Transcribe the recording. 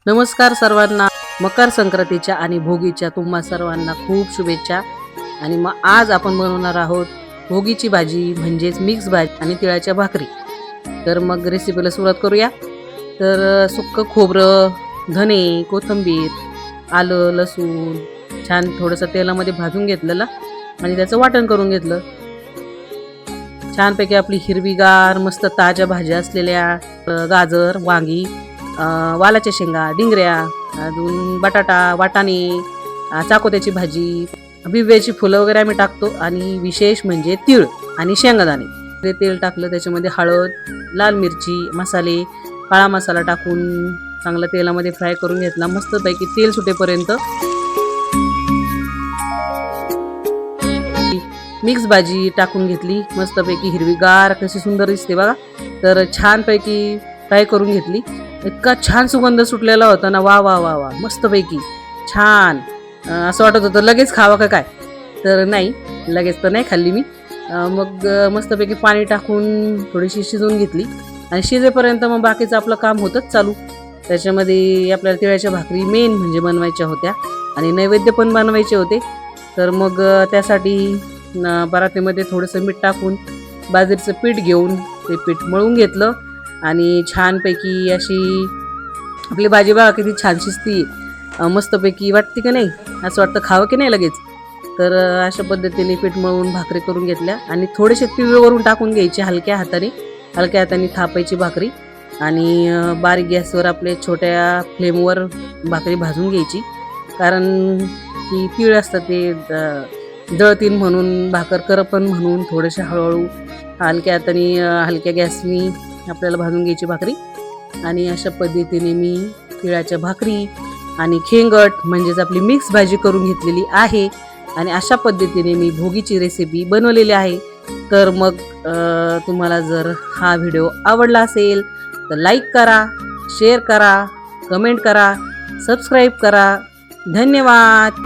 नमस्कार सर्वांना, मकर संक्रांतीच्या आणि भोगीच्या तुम्हा सर्वांना खूप शुभेच्छा. आणि मग आज आपण बनवणार आहोत भोगीची भाजी म्हणजेच मिक्स भाजी आणि तिळाच्या भाकरी. तर मग रेसिपीला सुरुवात करूया. तर सुक्कं खोबरं, धने, कोथिंबीर, आलं, लसूण छान थोडंसं तेलामध्ये भाजून घेतलेलं आणि त्याचं वाटण करून घेतलं. छानपैकी आपली हिरवीगार मस्त ताज्या भाज्या असलेल्या गाजर, वांगी, वालाच्या शेंगा, डिंगऱ्या, अजून बटाटा, वाटाणे, चाकोत्याची भाजी, बिब्याची फुलं वगैरे आम्ही टाकतो. आणि विशेष म्हणजे तीळ आणि शेंगदाणे. ते तेल टाकलं, त्याच्यामध्ये हळद, लाल मिरची, मसाले, काळा मसाला टाकून चांगलं तेलामध्ये फ्राय करून घेतला मस्तपैकी तेल सुटेपर्यंत. मिक्स भाजी टाकून घेतली मस्तपैकी, हिरवीगार कशी सुंदर दिसते बघा. तर छानपैकी फ्राय करून घेतली. इतका छान सुगंध सुटलेला होता ना, वा वा वा वा, मस्तपैकी छान. असं वाटत होतं लगेच खावं का काय, तर नाही, लगेच तर नाही खाल्ली मी. मग मस्तपैकी पाणी टाकून थोडीशी शिजवून घेतली आणि शिजेपर्यंत मग बाकीचं आपलं काम होतंच चालू. त्याच्यामध्ये आपल्याला तिळाच्या भाकरी मेन म्हणजे बनवायच्या होत्या आणि नैवेद्य पण बनवायचे होते. तर मग त्यासाठी परातीमध्ये थोडंसं मीठ टाकून बाजरीचं पीठ घेऊन ते पीठ मळून घेतलं आणि छानपैकी अशी आपली भाजी बघा किती छान शिजती, मस्तपैकी वाटते की नाही, असं वाटतं खावं की नाही लगेच. तर अशा पद्धतीने पीठ मळून भाकरी करून घेतल्या आणि थोडेसे तीळ वरून टाकून घ्यायचे हलक्या हाताने थापायची भाकरी. आणि बारीक गॅसवर आपले छोट्या फ्लेमवर भाकरी भाजून घ्यायची, कारण की तीळ असतात ते जळतीन म्हणून, भाकर करपण म्हणून थोडेसे हळूहळू हलक्या हाताने हलक्या गॅसनी आपल्याला भाजून घ्यायची भाकरी. आणि अशा पद्धतीने मी तिळाच्या भाकरी आणि खेंगट म्हणजेच आपली मिक्स भाजी करून घेतलेली आहे. आणि अशा पद्धतीने मी भोगीची रेसिपी बनवलेली आहे. तर मग तुम्हाला जर हा व्हिडिओ आवडला असेल तर लाईक करा, शेअर करा, कमेंट करा, सबस्क्राईब करा. धन्यवाद.